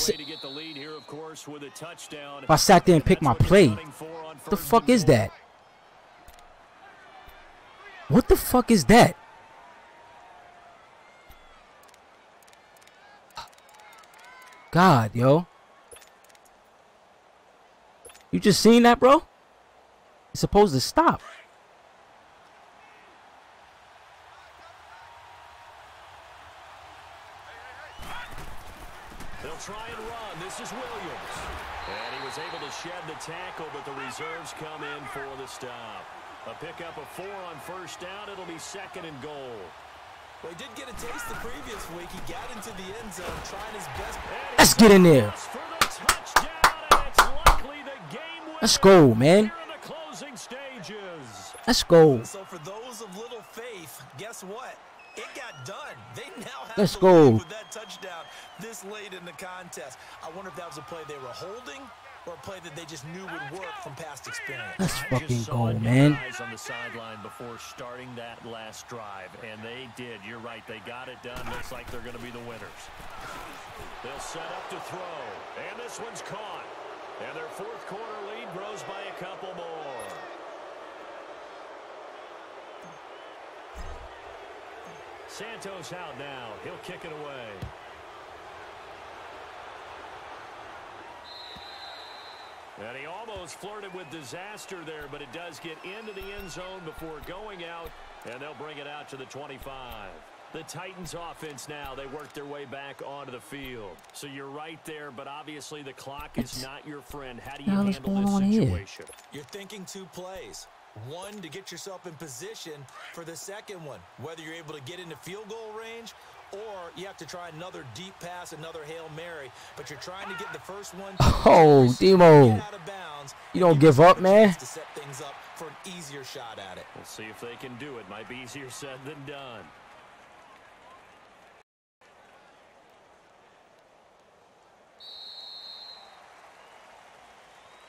sat there and picked my play, what the fuck is that? What the fuck is that? God, yo. You just seen that, bro? It's supposed to stop. They'll try and run. This is Williams. And he was able to shed the tackle, but the reserves come in for the stop. A pickup of 4 on first down. It'll be second and goal. Well, he did get a taste the previous week. He got into the end zone trying his best. Let's get in there. Let's go, man. Let's go. So for those of little faith, guess what? It got done. They now have Let's the go. lead with that touchdown this late in the contest. I wonder if that was a play they were holding or a play that they just knew would work from past experience. Let's I fucking just saw go, it man. guys on the sideline before starting that last drive, and they did. You're right. They got it done. Looks like they're going to be the winners. They'll set up to throw, and this one's caught. And their fourth quarter lead grows by a couple more. Santos out now. He'll kick it away. And he almost flirted with disaster there, but it does get into the end zone before going out, and they'll bring it out to the 25. The Titans offense now, they work their way back onto the field. So you're right there, but obviously the clock is not your friend. How do you handle this situation? You're thinking two plays. One, to get yourself in position for the second one, whether you're able to get into field goal range or you have to try another deep pass, another Hail Mary, but you're trying to get the first one. Oh, Demo. You don't give up, man. To set things up for an easier shot at it. We'll see if they can do it. Might be easier said than done.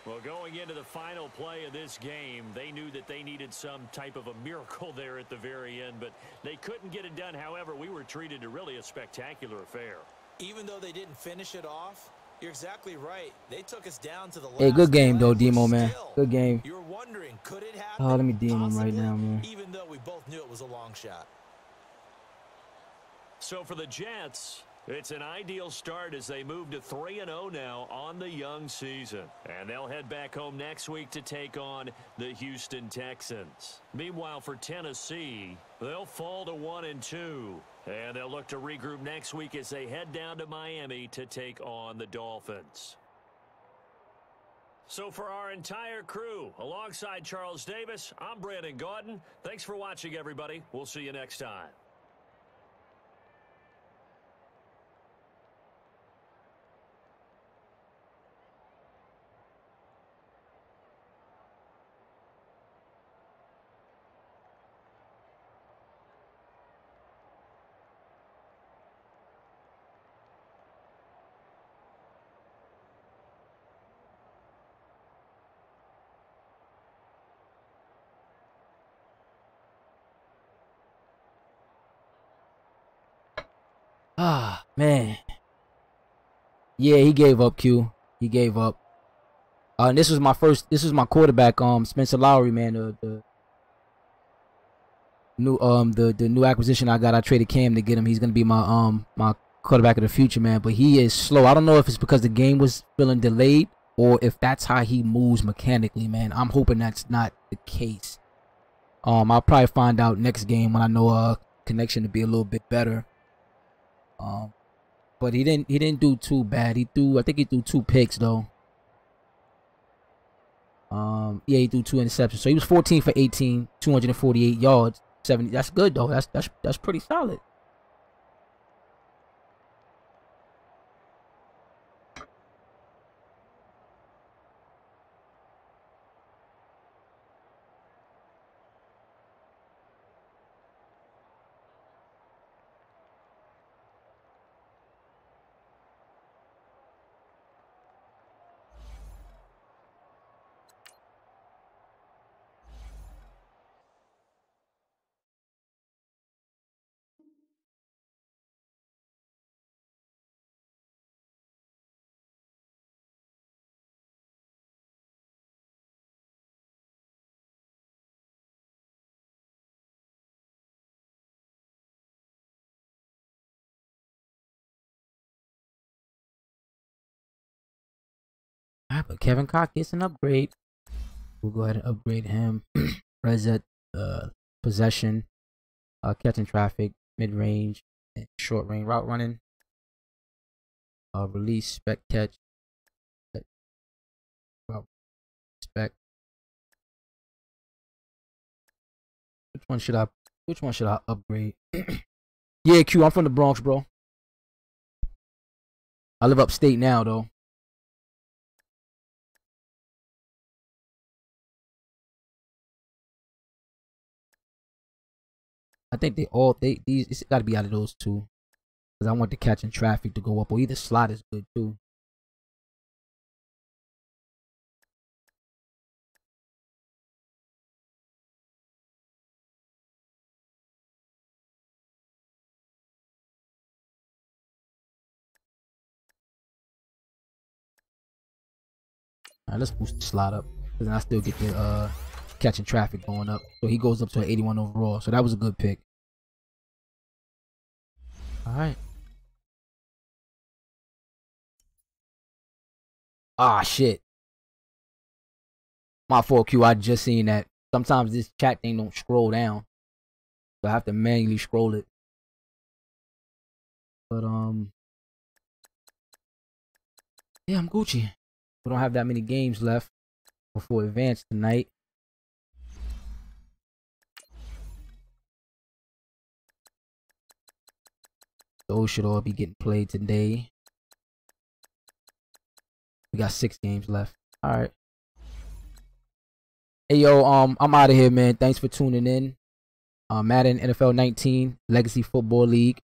Well, going into the final play of this game, they knew that they needed some type of a miracle there at the very end, but they couldn't get it done. However, we were treated to really a spectacular affair. Even though they didn't finish it off, you're exactly right. They took us down to the last. Hey, good game, though, play. Demo, man. Still, Good game. You're wondering, could it happen? Oh, let me DM him right Possibly, now, man. even though we both knew it was a long shot. So for the Jets, it's an ideal start as they move to 3-0 now on the young season. And they'll head back home next week to take on the Houston Texans. Meanwhile, for Tennessee, they'll fall to 1-2. And they'll look to regroup next week as they head down to Miami to take on the Dolphins. So for our entire crew, alongside Charles Davis, I'm Brandon Gaudin. Thanks for watching, everybody. We'll see you next time. Ah, man. Yeah, he gave up, Q. He gave up. And this was my quarterback, Spencer Lowry, man. The new acquisition I got. I traded Cam to get him. He's gonna be my quarterback of the future, man. But he is slow. I don't know if it's because the game was feeling delayed or if that's how he moves mechanically, man. I'm hoping that's not the case. I'll probably find out next game when I know connection to be a little bit better. But he didn't do too bad. I think he threw 2 picks though. Yeah, he threw 2 interceptions. So he was 14 for 18, 248 yards, 70. That's good though. That's pretty solid. Alright, but Kevin Cock gets an upgrade. We'll go ahead and upgrade him. Reset possession, catching traffic, mid range, and short range route running. Release, spec catch, route spec. Which one should I upgrade? Yeah, Q, I'm from the Bronx, bro. I live upstate now though. I think these it's got to be out of those two, because I want the catching traffic to go up, or either slot is good too. All right, let's boost the slot up, because then I still get the catching traffic going up. So he goes up to an 81 overall. So that was a good pick. All right. Ah, shit. My fault, Q. I just seen that. Sometimes this chat thing don't scroll down, so I have to manually scroll it. But yeah, I'm Gucci. We don't have that many games left before advance tonight. Those should all be getting played today. We got 6 games left. All right. Hey yo, I'm out of here, man. Thanks for tuning in. Madden NFL 19 Legacy Football League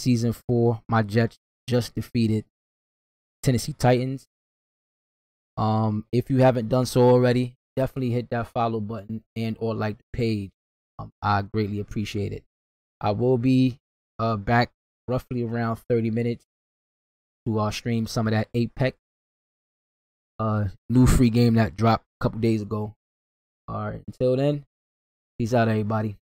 Season 4. My Jets just defeated Tennessee Titans. If you haven't done so already, definitely hit that follow button and or like the page. I greatly appreciate it. I will be back roughly around 30 minutes to stream some of that Apex new free game that dropped a couple days ago. All right, until then, peace out, everybody.